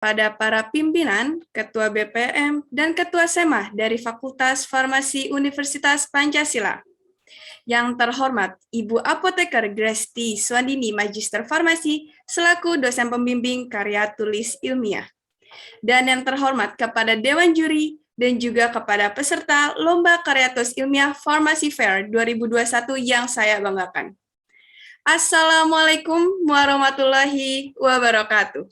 pada para pimpinan, Ketua BPM, dan Ketua SEMA dari Fakultas Farmasi Universitas Pancasila. Yang terhormat, Ibu Apoteker Gresti Swandini Magister Farmasi, selaku dosen pembimbing karya tulis ilmiah. Dan yang terhormat kepada Dewan Juri, dan juga kepada peserta Lomba Karya Tulis Ilmiah Pharmacy Fair 2021 yang saya banggakan. Assalamualaikum warahmatullahi wabarakatuh.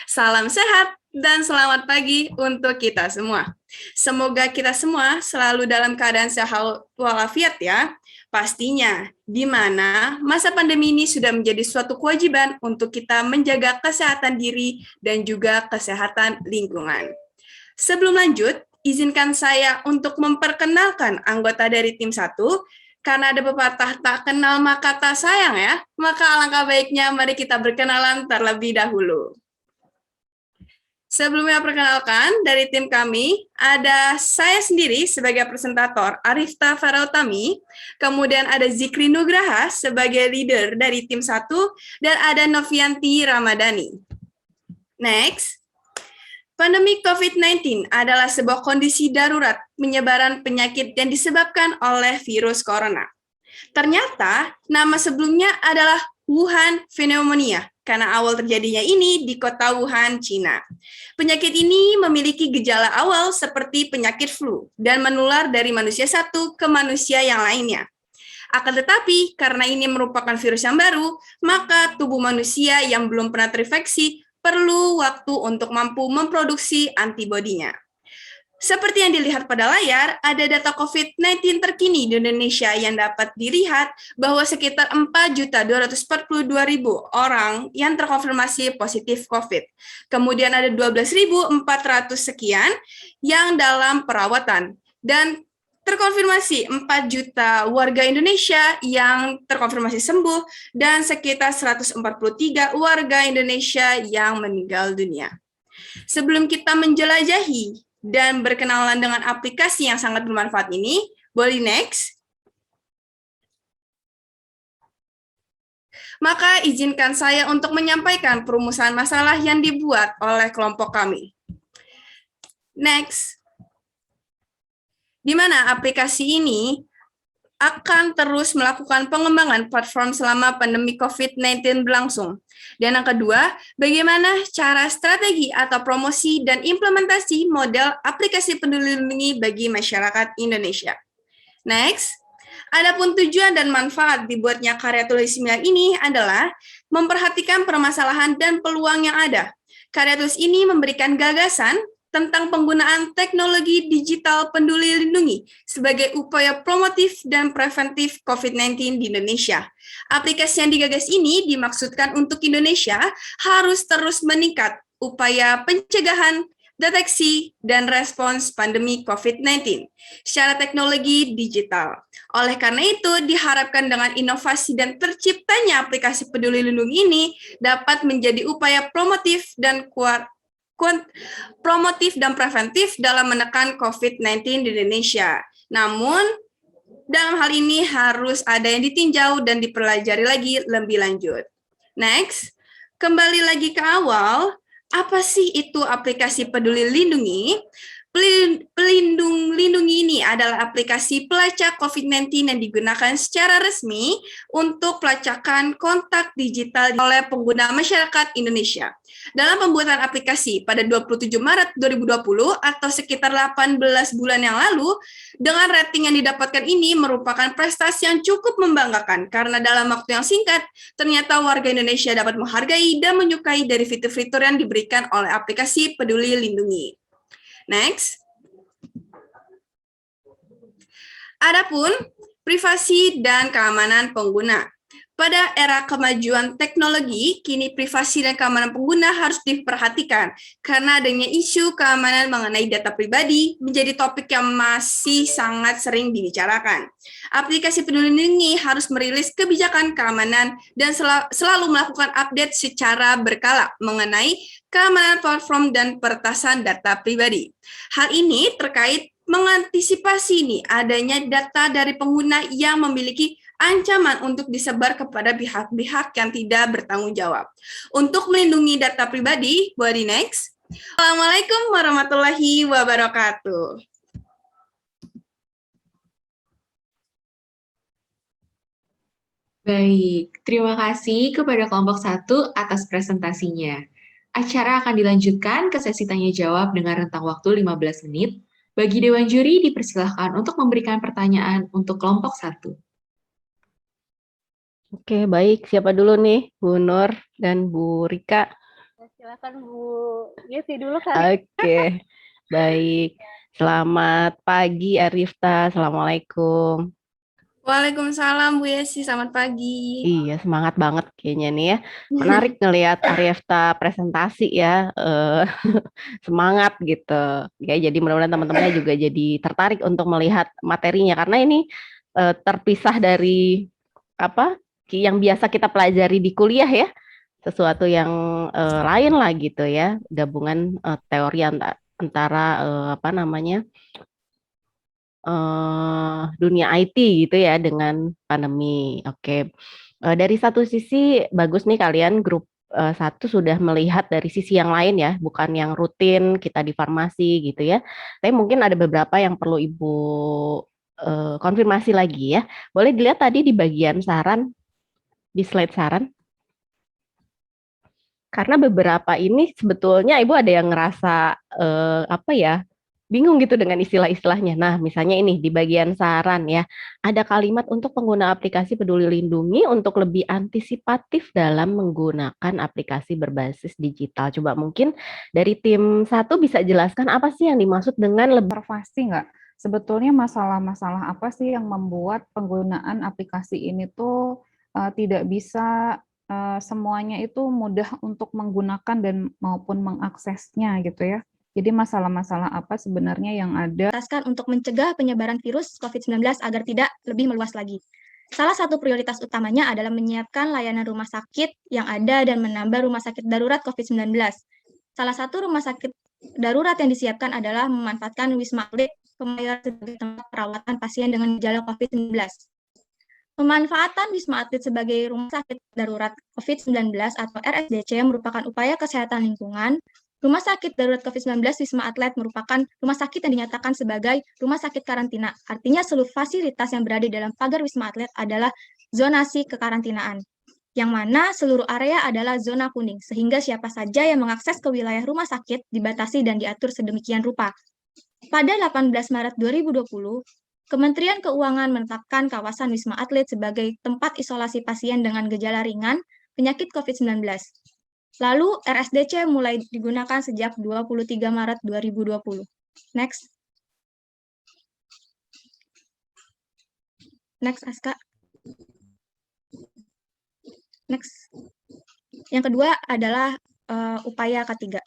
Salam sehat dan selamat pagi untuk kita semua. Semoga kita semua selalu dalam keadaan sehat walafiat ya. Pastinya, di mana masa pandemi ini sudah menjadi suatu kewajiban untuk kita menjaga kesehatan diri dan juga kesehatan lingkungan. Sebelum lanjut, izinkan saya untuk memperkenalkan anggota dari tim 1, karena ada pepatah tak kenal maka tak sayang ya, maka alangkah baiknya mari kita berkenalan terlebih dahulu. Sebelumnya perkenalkan, dari tim kami, ada saya sendiri sebagai presentator Arifta Farautami, kemudian ada Zikri Nugraha sebagai leader dari tim 1, dan ada Novianti Ramadhani. Next. Pandemi COVID-19 adalah sebuah kondisi darurat penyebaran penyakit yang disebabkan oleh virus corona. Ternyata, nama sebelumnya adalah Wuhan Pneumonia, karena awal terjadinya ini di kota Wuhan, Cina. Penyakit ini memiliki gejala awal seperti penyakit flu dan menular dari manusia satu ke manusia yang lainnya. Akan tetapi, karena ini merupakan virus yang baru, maka tubuh manusia yang belum pernah terinfeksi perlu waktu untuk mampu memproduksi antibodinya. Seperti yang dilihat pada layar, ada data COVID-19 terkini di Indonesia yang dapat dilihat bahwa sekitar 4.242.000 orang yang terkonfirmasi positif COVID. Kemudian ada 12.400 sekian yang dalam perawatan. Dan terkonfirmasi 4 juta warga Indonesia yang terkonfirmasi sembuh dan sekitar 143 warga Indonesia yang meninggal dunia. Sebelum kita menjelajahi dan berkenalan dengan aplikasi yang sangat bermanfaat ini, boleh next? Maka izinkan saya untuk menyampaikan perumusan masalah yang dibuat oleh kelompok kami. Next. Di mana aplikasi ini akan terus melakukan pengembangan platform selama pandemi COVID-19 berlangsung. Dan yang kedua, bagaimana cara strategi atau promosi dan implementasi model aplikasi Peduli Lindungi bagi masyarakat Indonesia. Next, adapun tujuan dan manfaat dibuatnya karya tulis ilmiah ini adalah memperhatikan permasalahan dan peluang yang ada. Karya tulis ini memberikan gagasan tentang penggunaan teknologi digital Peduli Lindungi sebagai upaya promotif dan preventif COVID-19 di Indonesia. Aplikasi yang digagas ini dimaksudkan untuk Indonesia harus terus meningkat upaya pencegahan, deteksi, dan respons pandemi COVID-19 secara teknologi digital. Oleh karena itu, diharapkan dengan inovasi dan terciptanya aplikasi Peduli Lindungi ini dapat menjadi upaya promotif dan preventif dalam menekan COVID-19 di Indonesia. Namun, dalam hal ini harus ada yang ditinjau dan dipelajari lagi lebih lanjut. Next, kembali lagi ke awal, apa sih itu aplikasi Peduli Lindungi? Pelindung Lindungi ini adalah aplikasi pelacak COVID-19 yang digunakan secara resmi untuk pelacakan kontak digital oleh pengguna masyarakat Indonesia. Dalam pembuatan aplikasi pada 27 Maret 2020 atau sekitar 18 bulan yang lalu, dengan rating yang didapatkan ini merupakan prestasi yang cukup membanggakan karena dalam waktu yang singkat, ternyata warga Indonesia dapat menghargai dan menyukai dari fitur-fitur yang diberikan oleh aplikasi Peduli Lindungi. Next. Adapun privasi dan keamanan pengguna. Pada era kemajuan teknologi, kini privasi dan keamanan pengguna harus diperhatikan karena adanya isu keamanan mengenai data pribadi menjadi topik yang masih sangat sering dibicarakan. Aplikasi Peduli Lindungi harus merilis kebijakan keamanan dan selalu melakukan update secara berkala mengenai keamanan platform dan peretasan data pribadi. Hal ini terkait mengantisipasi adanya data dari pengguna yang memiliki ancaman untuk disebar kepada pihak-pihak yang tidak bertanggung jawab. Untuk melindungi data pribadi, boleh next. Assalamualaikum warahmatullahi wabarakatuh. Baik, terima kasih kepada kelompok satu atas presentasinya. Acara akan dilanjutkan ke sesi tanya jawab dengan rentang waktu 15 menit. Bagi Dewan Juri dipersilahkan untuk memberikan pertanyaan untuk kelompok satu. Oke, baik. Siapa dulu nih? Bu Nur dan Bu Rika. Silakan Bu Yesi dulu kali. Oke, baik. Selamat pagi, Arifta. Assalamualaikum. Waalaikumsalam Bu Yesi, selamat pagi. Iya, semangat banget kayaknya nih ya. Menarik ngelihat Arifta presentasi ya. Semangat gitu. Ya, jadi mudah-mudahan teman-temannya juga jadi tertarik untuk melihat materinya karena ini terpisah dari apa yang biasa kita pelajari di kuliah ya. Sesuatu yang lain lah gitu ya, gabungan teori antara apa namanya dunia IT gitu ya dengan pandemi. Oke. Dari satu sisi bagus nih kalian grup satu sudah melihat dari sisi yang lain ya, bukan yang rutin kita di farmasi gitu ya. Tapi mungkin ada beberapa yang perlu Ibu konfirmasi lagi ya. Boleh dilihat tadi di bagian saran, di slide saran. Karena beberapa ini sebetulnya Ibu ada yang ngerasa apa ya, bingung gitu dengan istilah-istilahnya. Nah, misalnya ini di bagian saran ya, ada kalimat untuk pengguna aplikasi Peduli Lindungi untuk lebih antisipatif dalam menggunakan aplikasi berbasis digital. Coba mungkin dari tim satu bisa jelaskan apa sih yang dimaksud dengan lebih Pasti nggak? Sebetulnya masalah-masalah apa sih yang membuat penggunaan aplikasi ini tuh tidak bisa semuanya itu mudah untuk menggunakan dan maupun mengaksesnya gitu ya. Jadi masalah-masalah apa sebenarnya yang ada Untuk mencegah penyebaran virus COVID-19 agar tidak lebih meluas lagi. Salah satu prioritas utamanya adalah menyiapkan layanan rumah sakit yang ada dan menambah rumah sakit darurat COVID-19. Salah satu rumah sakit darurat yang disiapkan adalah memanfaatkan Wisma Atlet Kemayoran sebagai tempat perawatan pasien dengan gejala COVID-19. Pemanfaatan Wisma Atlet sebagai rumah sakit darurat COVID-19 atau RSDC merupakan upaya kesehatan lingkungan. Rumah sakit darurat COVID-19 Wisma Atlet merupakan rumah sakit yang dinyatakan sebagai rumah sakit karantina. Artinya seluruh fasilitas yang berada di dalam pagar Wisma Atlet adalah zonasi kekarantinaan, yang mana seluruh area adalah zona kuning, sehingga siapa saja yang mengakses ke wilayah rumah sakit dibatasi dan diatur sedemikian rupa. Pada 18 Maret 2020, Kementerian Keuangan menetapkan kawasan Wisma Atlet sebagai tempat isolasi pasien dengan gejala ringan penyakit COVID-19. Lalu RSDC mulai digunakan sejak 23 Maret 2020. Next. Next, Aska. Next. Yang kedua adalah upaya ketiga.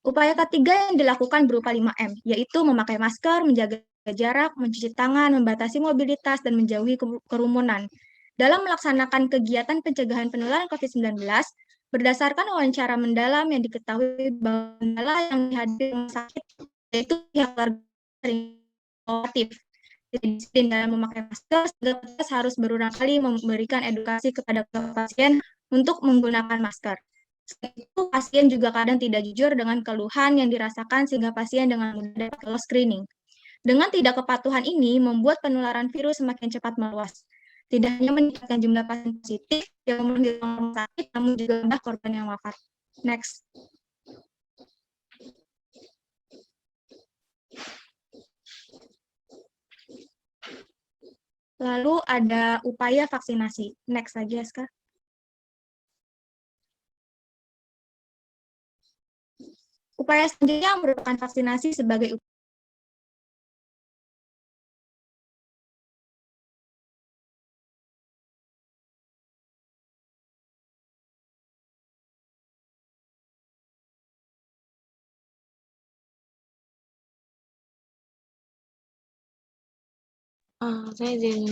Upaya ketiga yang dilakukan berupa 5M, yaitu memakai masker, menjaga jarak, mencuci tangan, membatasi mobilitas, dan menjauhi kerumunan. Dalam melaksanakan kegiatan pencegahan penularan COVID-19, berdasarkan wawancara mendalam yang diketahui bahwa kendala yang dihadiri rumah sakit yaitu pihak keluarga disiplin dalam memakai masker, sehingga petugas harus berulang kali memberikan edukasi kepada pasien untuk menggunakan masker. Selain itu, pasien juga kadang tidak jujur dengan keluhan yang dirasakan sehingga pasien dengan mudah dapat lolos screening. Dengan tidak kepatuhan ini, membuat penularan virus semakin cepat meluas. Tidak hanya meningkatkan jumlah pasien positif yang di rumah sakit, namun juga jumlah korban yang wafat. Next. Lalu ada upaya vaksinasi. Next aja, Ska. Upaya selanjutnya merupakan vaksinasi sebagai Saya izin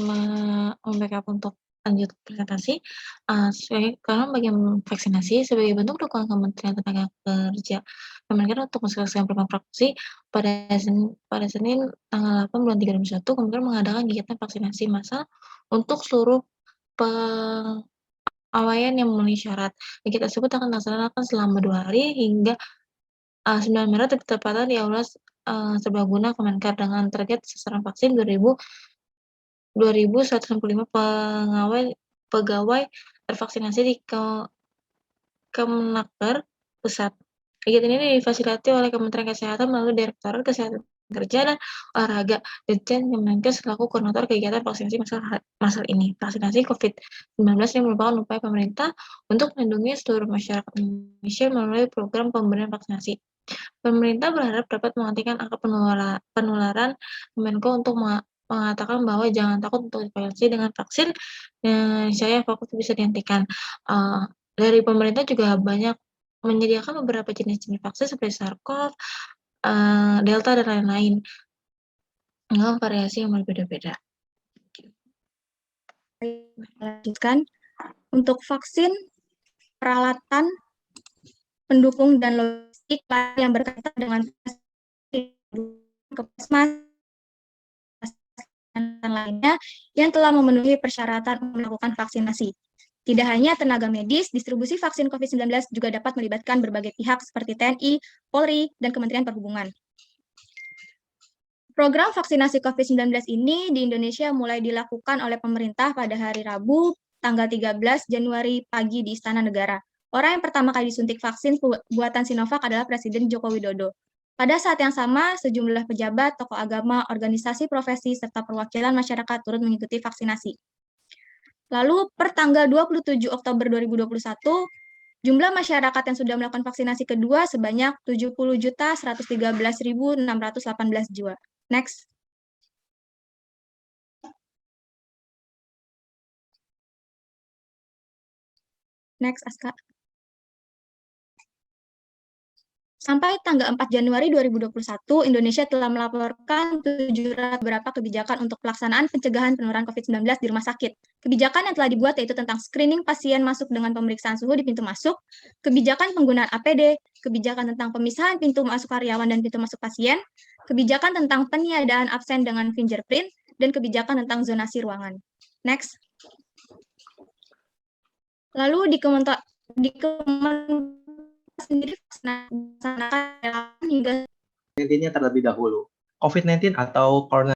membackup untuk lanjut presentasi. Karena bagian vaksinasi sebagai bentuk dukungan Kementerian Tenaga Kerja Kemenkeu untuk mensukseskan program praksi pada Senin tanggal 8 bulan 3 2021, Kementerian mengadakan kegiatan vaksinasi massal untuk seluruh pegawaian yang memenuhi syarat. Kegiatan tersebut akan dilaksanakan selama 2 hari hingga 9 Maret bertepatan di Aula Serbaguna Kemenkar dengan target sasaran vaksin 2.165 pegawai tervaksinasi di Kemenaker Pusat. Kegiatan ini difasilitasi oleh Kementerian Kesehatan melalui Direktorat Kesehatan Kerja dan Olahraga, Ditjen Kemenkes selaku koordinator kegiatan vaksinasi masal ini. Vaksinasi COVID-19 ini merupakan upaya pemerintah untuk melindungi seluruh masyarakat Indonesia melalui program pemberian vaksinasi. Pemerintah berharap dapat menghentikan angka penularan. Kemenko untuk mengatakan bahwa jangan takut untuk divaksinasi dengan vaksin, saya fokus bisa dihentikan. Dari pemerintah juga banyak menyediakan beberapa jenis-jenis vaksin seperti SARS-CoV, Delta, dan lain-lain dengan variasi yang berbeda-beda. Lanjutkan. Untuk vaksin, peralatan, pendukung, dan logistik yang berkaitan dengan Puskesmas dan lainnya yang telah memenuhi persyaratan melakukan vaksinasi. Tidak hanya tenaga medis, distribusi vaksin COVID-19 juga dapat melibatkan berbagai pihak seperti TNI, Polri, dan Kementerian Perhubungan. Program vaksinasi COVID-19 ini di Indonesia mulai dilakukan oleh pemerintah pada hari Rabu, tanggal 13 Januari pagi di Istana Negara. Orang yang pertama kali disuntik vaksin buatan Sinovac adalah Presiden Joko Widodo. Pada saat yang sama, sejumlah pejabat, tokoh agama, organisasi profesi, serta perwakilan masyarakat turut mengikuti vaksinasi. Lalu, per tanggal 27 Oktober 2021, jumlah masyarakat yang sudah melakukan vaksinasi kedua sebanyak 70.113.618 jiwa. Next. Next, Aska. Sampai tanggal 4 Januari 2021, Indonesia telah melaporkan 700 beberapa kebijakan untuk pelaksanaan pencegahan penularan COVID-19 di rumah sakit. Kebijakan yang telah dibuat yaitu tentang screening pasien masuk dengan pemeriksaan suhu di pintu masuk, kebijakan penggunaan APD, kebijakan tentang pemisahan pintu masuk karyawan dan pintu masuk pasien, kebijakan tentang peniadaan absen dengan fingerprint, dan kebijakan tentang zonasi ruangan. Next. Lalu di Kementerian sendiri hingga COVID-19 terlebih dahulu. COVID-19 atau